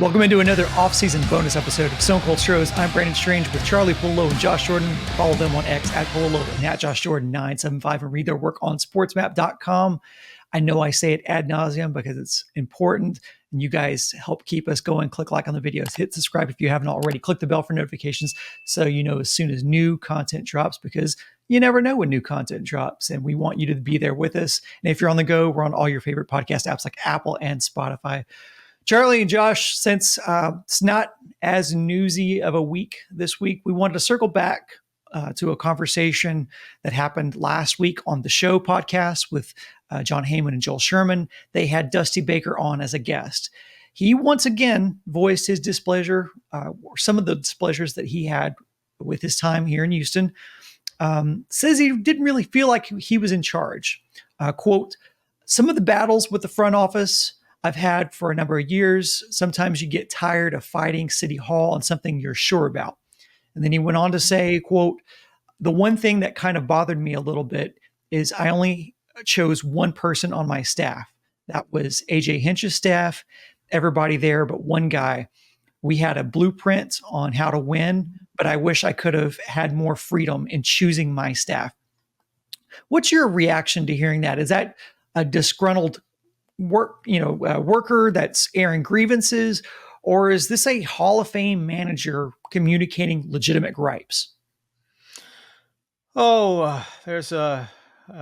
Welcome into another off-season bonus episode of Stone Cold Stros. I'm Brandon Strange with Charlie Pololo and Josh Jordan. Follow them on X at Pololo and at Josh Jordan 975 and read their work on sportsmap.com. I know I say it ad nauseum because it's important and you guys help keep us going. Click like on the videos, hit subscribe if you haven't already. Click the bell for notifications so you know as soon as new content drops, because you never know when new content drops and we want you to be there with us. And if you're on the go, we're on all your favorite podcast apps like Apple and Spotify. Charlie and Josh, since it's not as newsy of a week this week, we wanted to circle back to a conversation that happened last week on the show podcast with John Heyman and Joel Sherman. They had Dusty Baker on as a guest. He once again voiced his displeasure, or some of the displeasures that he had with his time here in Houston. Says he didn't really feel like he was in charge. Quote, some of the battles with the front office I've had for a number of years. Sometimes you get tired of fighting City Hall on something you're sure about. And then he went on to say, quote, the one thing that kind of bothered me a little bit is I only chose one person on my staff. That was AJ Hinch's staff, everybody there but one guy. We had a blueprint on how to win, but I wish I could have had more freedom in choosing my staff. What's your reaction to hearing that? Is that a disgruntled worker that's airing grievances, or is this a Hall of Fame manager communicating legitimate gripes? There's a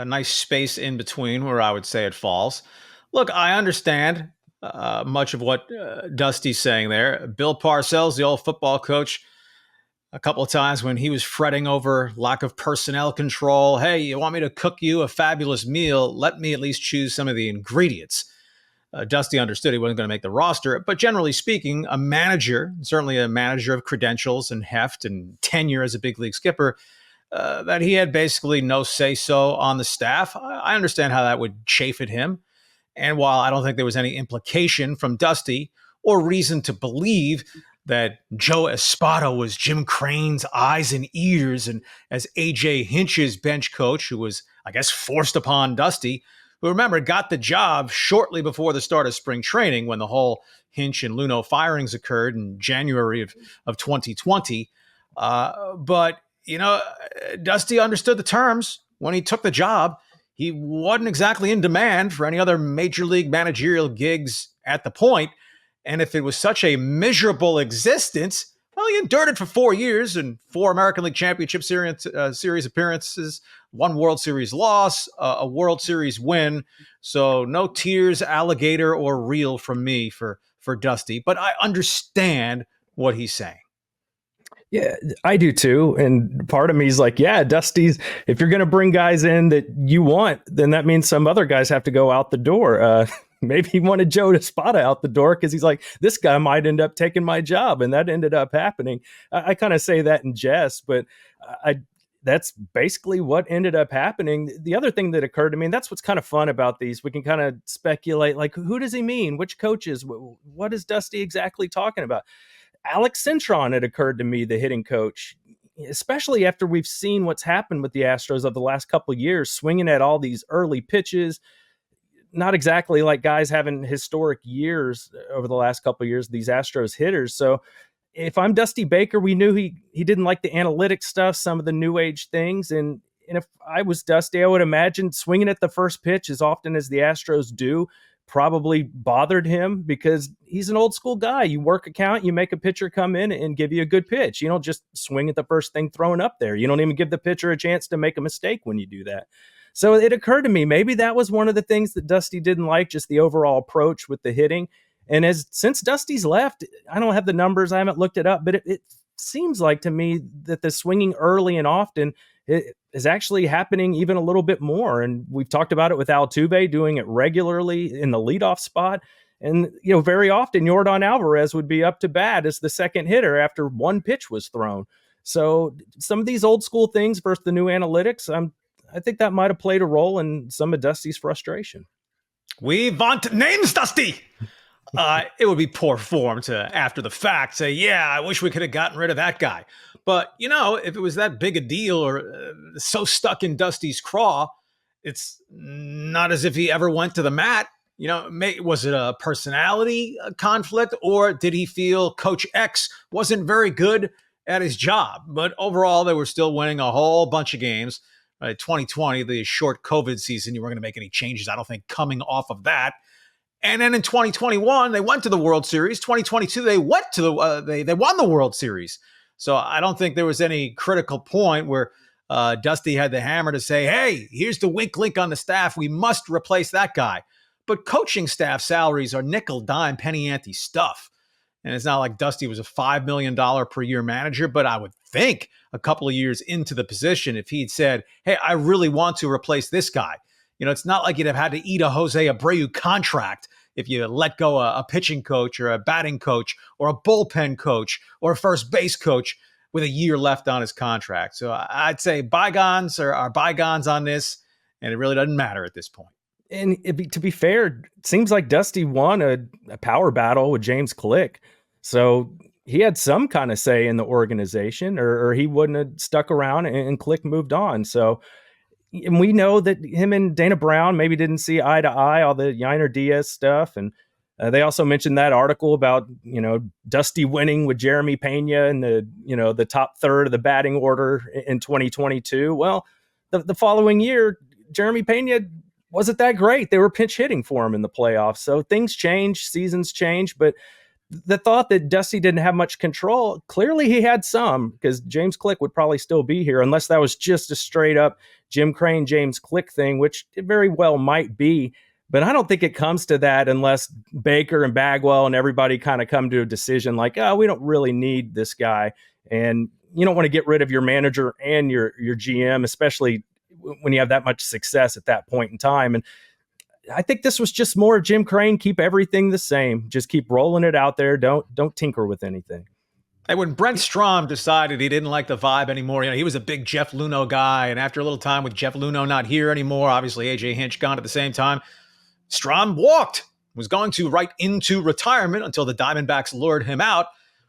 nice space in between where I would say it falls. Look, I understand much of what Dusty's saying there. Bill Parcells, the old football coach, a couple of times when he was fretting over lack of personnel control. Hey, you want me to cook you a fabulous meal? Let me at least choose some of the ingredients. Dusty understood he wasn't going to make the roster, but generally speaking, a manager, certainly a manager of credentials and heft and tenure as a big league skipper, that he had basically no say-so on the staff. I understand how that would chafe at him. And while I don't think there was any implication from Dusty or reason to believe that Joe Espada was Jim Crane's eyes and ears, and as AJ Hinch's bench coach, who was, I guess, forced upon Dusty, who, remember, got the job shortly before the start of spring training when the whole Hinch and Luno firings occurred in January of 2020. But, Dusty understood the terms when he took the job. He wasn't exactly in demand for any other major league managerial gigs at the point. And if it was such a miserable existence, well, he endured it for 4 years and 4 American League Championship Series appearances, 1 World Series loss, a World Series win. So no tears, alligator, or reel from me for Dusty. But I understand what he's saying. Yeah, I do too. And part of me is like, yeah, Dusty's, if you're going to bring guys in that you want, then that means some other guys have to go out the door. Maybe he wanted Joe Espada out the door because he's like, this guy might end up taking my job. And that ended up happening. I kind of say that in jest, but that's basically what ended up happening. The other thing that occurred to me, and that's what's kind of fun about these, we can kind of speculate, like, who does he mean? Which coaches? What is Dusty exactly talking about? Alex Cintron had occurred to me, the hitting coach, especially after we've seen what's happened with the Astros over the last couple of years, swinging at all these early pitches. Not exactly like guys having historic years over the last couple of years, these Astros hitters. So if I'm Dusty Baker, we knew he didn't like the analytic stuff, some of the new age things. And if I was Dusty, I would imagine swinging at the first pitch as often as the Astros do probably bothered him, because he's an old school guy. You work a count, you make a pitcher come in and give you a good pitch. You don't just swing at the first thing thrown up there. You don't even give the pitcher a chance to make a mistake when you do that. So it occurred to me, maybe that was one of the things that Dusty didn't like, just the overall approach with the hitting. And since Dusty's left, I don't have the numbers, I haven't looked it up, but it seems like to me that the swinging early and often is actually happening even a little bit more. And we've talked about it with Altuve doing it regularly in the leadoff spot. And, very often Yordan Alvarez would be up to bat as the second hitter after one pitch was thrown. So some of these old school things versus the new analytics, I think that might have played a role in some of Dusty's frustration. We want names, Dusty. It would be poor form to, after the fact, say, yeah, I wish we could have gotten rid of that guy. But, if it was that big a deal or so stuck in Dusty's craw, it's not as if he ever went to the mat. Was it a personality conflict, or did he feel Coach X wasn't very good at his job? But overall, they were still winning a whole bunch of games. 2020, the short COVID season, you weren't going to make any changes, I don't think, coming off of that. And then in 2021, they went to the World Series. 2022, they went to they won the World Series. So I don't think there was any critical point where Dusty had the hammer to say, hey, here's the wink link on the staff. We must replace that guy. But coaching staff salaries are nickel, dime, penny ante stuff. And it's not like Dusty was a $5 million per year manager, but I would think a couple of years into the position, if he'd said, hey, I really want to replace this guy. It's not like you'd have had to eat a Jose Abreu contract if you let go a pitching coach or a batting coach or a bullpen coach or a first base coach with a year left on his contract. So I'd say bygones are bygones on this, and it really doesn't matter at this point. And to be fair, it seems like Dusty won a power battle with James Click. So he had some kind of say in the organization, or he wouldn't have stuck around and Click moved on. So, and we know that him and Dana Brown maybe didn't see eye to eye, all the Yainer Diaz stuff. And they also mentioned that article about, Dusty winning with Jeremy Pena in the top third of the batting order in 2022. Well, the following year, Jeremy Pena wasn't that great. They were pinch hitting for him in the playoffs. So things change, seasons change, but the thought that Dusty didn't have much control, clearly he had some, because James Click would probably still be here unless that was just a straight up Jim Crane, James Click thing, which it very well might be. But I don't think it comes to that unless Baker and Bagwell and everybody kind of come to a decision like, oh, we don't really need this guy. And you don't want to get rid of your manager and your GM, especially when you have that much success at that point in time. And I think this was just more Jim Crane, keep everything the same. Just keep rolling it out there. Don't tinker with anything. And when Brent Strom decided he didn't like the vibe anymore, he was a big Jeff Luhnow guy. And after a little time with Jeff Luhnow not here anymore, obviously AJ Hinch gone at the same time, Strom walked, was going to right into retirement until the Diamondbacks lured him out.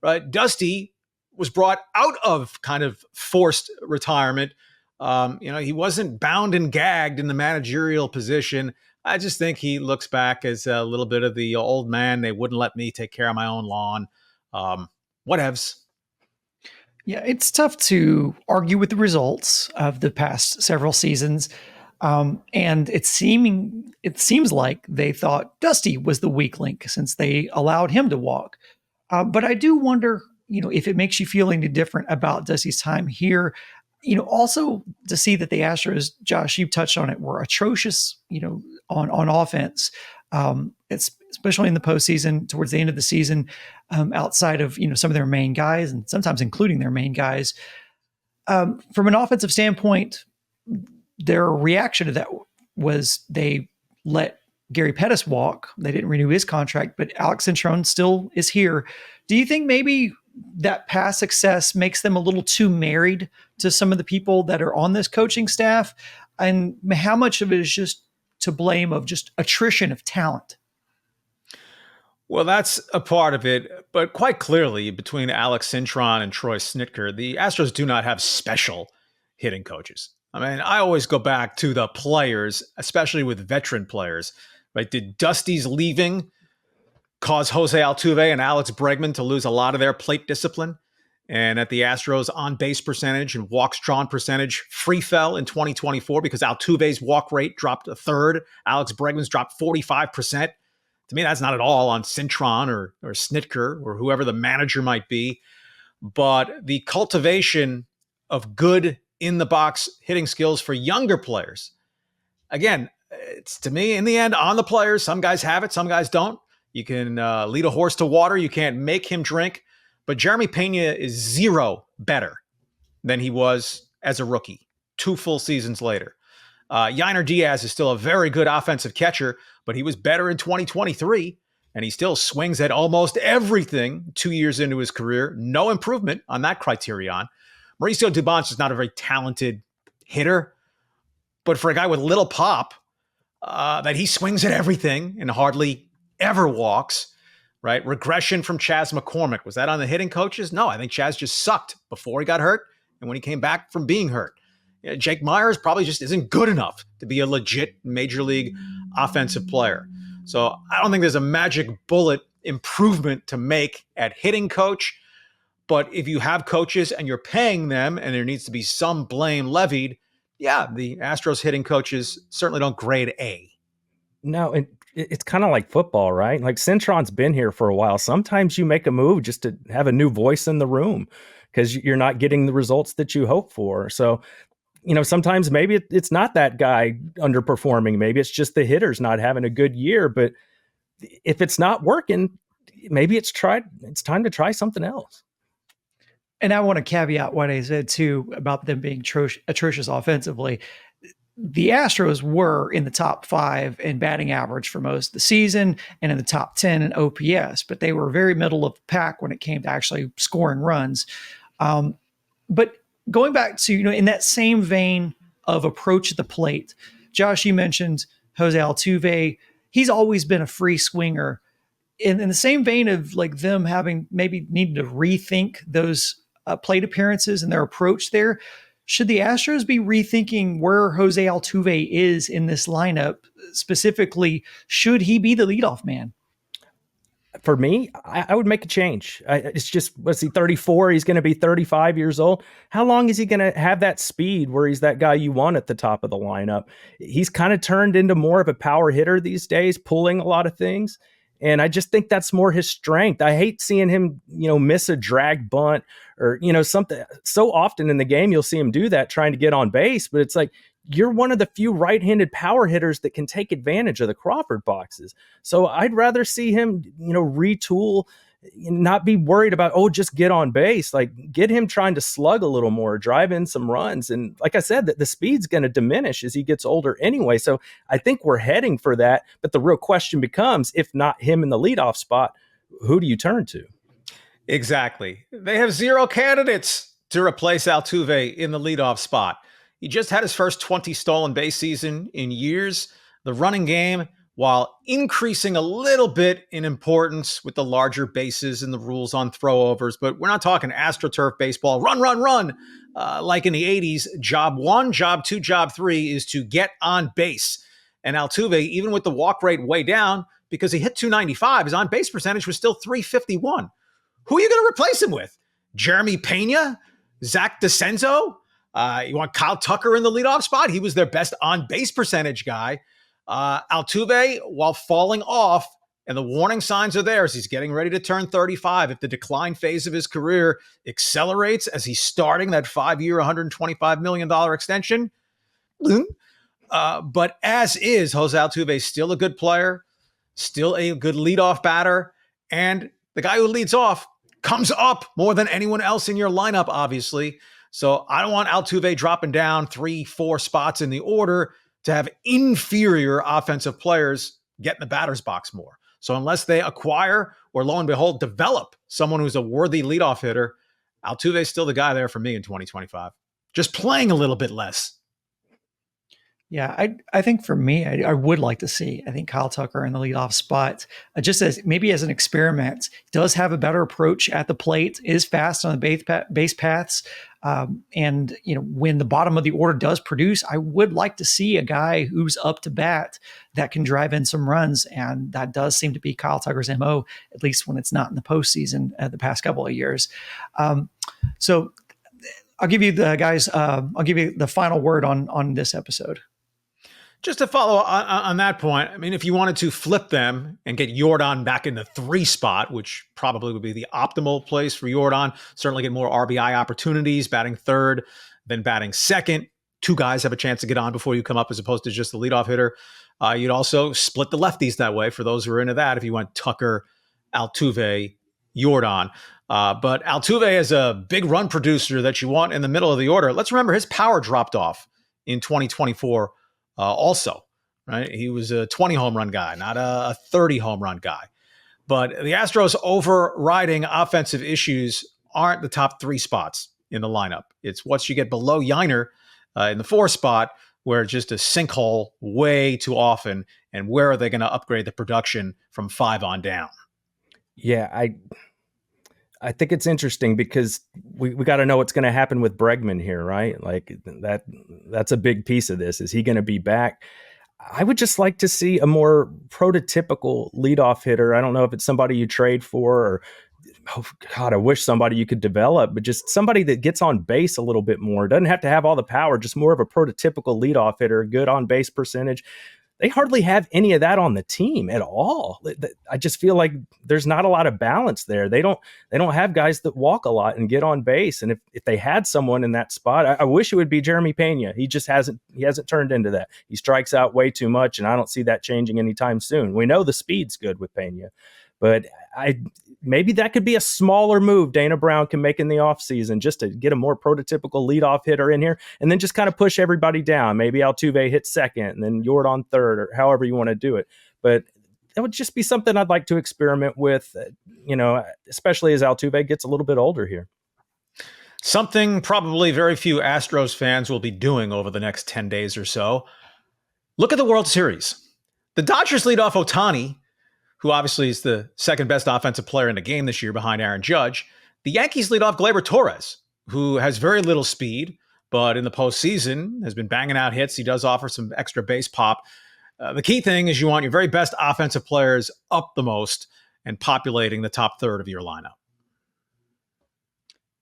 Right? Dusty was brought out of kind of forced retirement. He wasn't bound and gagged in the managerial position. I just think he looks back as a little bit of the old man. They wouldn't let me take care of my own lawn. Whatevs. Yeah, it's tough to argue with the results of the past several seasons. And it seems like they thought Dusty was the weak link since they allowed him to walk. But I do wonder, if it makes you feel any different about Dusty's time here. Also to see that the Astros, Josh, you touched on it, were atrocious, on offense, especially in the postseason, towards the end of the season, outside of, some of their main guys and sometimes including their main guys. From an offensive standpoint, their reaction to that was they let Gary Pettis walk. They didn't renew his contract, but Alex Cintron still is here. Do you think maybe that past success makes them a little too married to some of the people that are on this coaching staff? And how much of it is just to blame of just attrition of talent? Well, that's a part of it, but quite clearly between Alex Cintron and Troy Snitker, the Astros do not have special hitting coaches. I mean, I always go back to the players, especially with veteran players, right? Did Dusty's leaving cause Jose Altuve and Alex Bregman to lose a lot of their plate discipline? And at the Astros, on-base percentage and walks drawn percentage free fell in 2024 because Altuve's walk rate dropped a third. Alex Bregman's dropped 45%. To me, that's not at all on Cintron or Snitker or whoever the manager might be. But the cultivation of good in-the-box hitting skills for younger players, again, it's to me, in the end, on the players. Some guys have it, some guys don't. You can lead a horse to water. You can't make him drink. But Jeremy Pena is zero better than he was as a rookie 2 full seasons later. Yainer Diaz is still a very good offensive catcher, but he was better in 2023, and he still swings at almost everything 2 years into his career. No improvement on that criterion. Mauricio Dubon's is not a very talented hitter, but for a guy with little pop, that he swings at everything and hardly ever walks, right? Regression from Chas McCormick. Was that on the hitting coaches? No, I think Chas just sucked before he got hurt and when he came back from being hurt. Jake Myers probably just isn't good enough to be a legit major league offensive player. So I don't think there's a magic bullet improvement to make at hitting coach. But if you have coaches and you're paying them and there needs to be some blame levied, yeah, the Astros hitting coaches certainly don't grade A. No, it's kind of like football, right? Like Cintron's been here for a while. Sometimes you make a move just to have a new voice in the room because you're not getting the results that you hope for. So, sometimes maybe it's not that guy underperforming. Maybe it's just the hitter's not having a good year. But if it's not working, maybe it's time to try something else. And I want to caveat what I said too about them being atrocious offensively. The Astros were in the top 5 in batting average for most of the season and in the top 10 in OPS, but they were very middle of the pack when it came to actually scoring runs. But going back to, in that same vein of approach at the plate, Josh, you mentioned Jose Altuve. He's always been a free swinger. In the same vein of like them having maybe needed to rethink those plate appearances and their approach there, should the Astros be rethinking where Jose Altuve is in this lineup? Specifically, should he be the leadoff man? For me, I would make a change. It's just, what's he, 34? He's going to be 35 years old. How long is he going to have that speed where he's that guy you want at the top of the lineup? He's kind of turned into more of a power hitter these days, pulling a lot of things. And I just think that's more his strength. I hate seeing him, miss a drag bunt or, something. So often in the game, you'll see him do that trying to get on base. But it's like, you're one of the few right-handed power hitters that can take advantage of the Crawford boxes. So I'd rather see him, retool, not be worried about, just get on base. Like, get him trying to slug a little more, drive in some runs. And like I said, the speed's going to diminish as he gets older anyway. So I think we're heading for that. But the real question becomes, if not him in the leadoff spot, who do you turn to? Exactly. They have 0 candidates to replace Altuve in the leadoff spot. He just had his first 20 stolen base season in years. The running game, while increasing a little bit in importance with the larger bases and the rules on throwovers, but we're not talking AstroTurf baseball, run, like in the 80s. Job 1, job 2, job 3 is to get on base. And Altuve, even with the walk rate way down, because he hit 295, his on-base percentage was still 351. Who are you going to replace him with? Jeremy Pena? Zach DeCenzo? You want Kyle Tucker in the leadoff spot? He was their best on-base percentage guy. Altuve, while falling off, and the warning signs are there as he's getting ready to turn 35, if the decline phase of his career accelerates as he's starting that 5-year, $125 million extension. But as is, Jose Altuve is still a good player, still a good leadoff batter, and the guy who leads off comes up more than anyone else in your lineup, obviously. So I don't want Altuve dropping down 3-4 spots in the order to have inferior offensive players get in the batter's box more. So unless they acquire or, lo and behold, develop someone who's a worthy leadoff hitter, Altuve is still the guy there for me in 2025. Just playing a little bit less. Yeah, I think for me, I would like to see, I think Kyle Tucker in the leadoff spot, just as maybe as an experiment. Does have a better approach at the plate, is fast on the base paths. And, when the bottom of the order does produce, I would like to see a guy who's up to bat that can drive in some runs. And that does seem to be Kyle Tucker's MO, at least when it's not in the postseason the past couple of years. So I'll give you the final word on this episode. Just to follow on that point, I mean, if you wanted to flip them and get Yordan back in the 3 spot, which probably would be the optimal place for Yordan, certainly get more RBI opportunities, batting third, then batting second. 2 guys have a chance to get on before you come up as opposed to just the leadoff hitter. You'd also split the lefties that way for those who are into that if you went Tucker, Altuve, Yordan. But Altuve is a big run producer that you want in the middle of the order. Let's remember his power dropped off in 2024 also, right? He was a 20 home run guy, not a 30 home run guy. But the Astros overriding offensive issues aren't the top 3 spots in the lineup. It's what you get below Yiner in the 4 spot, where it's just a sinkhole way too often. And where are they going to upgrade the production from 5 on down? Yeah, I think it's interesting because we got to know what's going to happen with Bregman here, right? Like that's a big piece of this. Is he going to be back? I would just like to see a more prototypical leadoff hitter. I don't know if it's somebody you trade for, or oh God, I wish somebody you could develop, but just somebody that gets on base a little bit more. Doesn't have to have all the power, just more of a prototypical leadoff hitter, good on base percentage. They hardly have any of that on the team at all. I just feel like there's not a lot of balance there. They don't have guys that walk a lot and get on base. And if they had someone in that spot, I wish it would be Jeremy Pena. He just hasn't turned into that. He strikes out way too much, and I don't see that changing anytime soon. We know the speed's good with Pena, but maybe that could be a smaller move Dana Brown can make in the offseason, just to get a more prototypical leadoff hitter in here, and then just kind of push everybody down. Maybe Altuve hits second and then Yord on third, or however you want to do it. But that would just be something I'd like to experiment with, especially as Altuve gets a little bit older here. Something probably very few Astros fans will be doing over the next 10 days or so. Look at the World Series. The Dodgers lead off Ohtani, who obviously is the second best offensive player in the game this year behind Aaron Judge. The Yankees lead off Gleyber Torres, who has very little speed, but in the postseason has been banging out hits. He does offer some extra base pop. The key thing is you want your very best offensive players up the most and populating the top third of your lineup.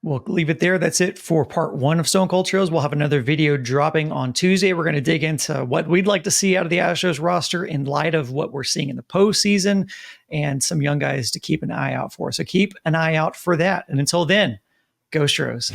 We'll leave it there. That's it for part 1 of Stone Cold Tros. We'll have another video dropping on Tuesday. We're going to dig into what we'd like to see out of the Astros roster in light of what we're seeing in the postseason, and some young guys to keep an eye out for. So keep an eye out for that. And until then, go Stros.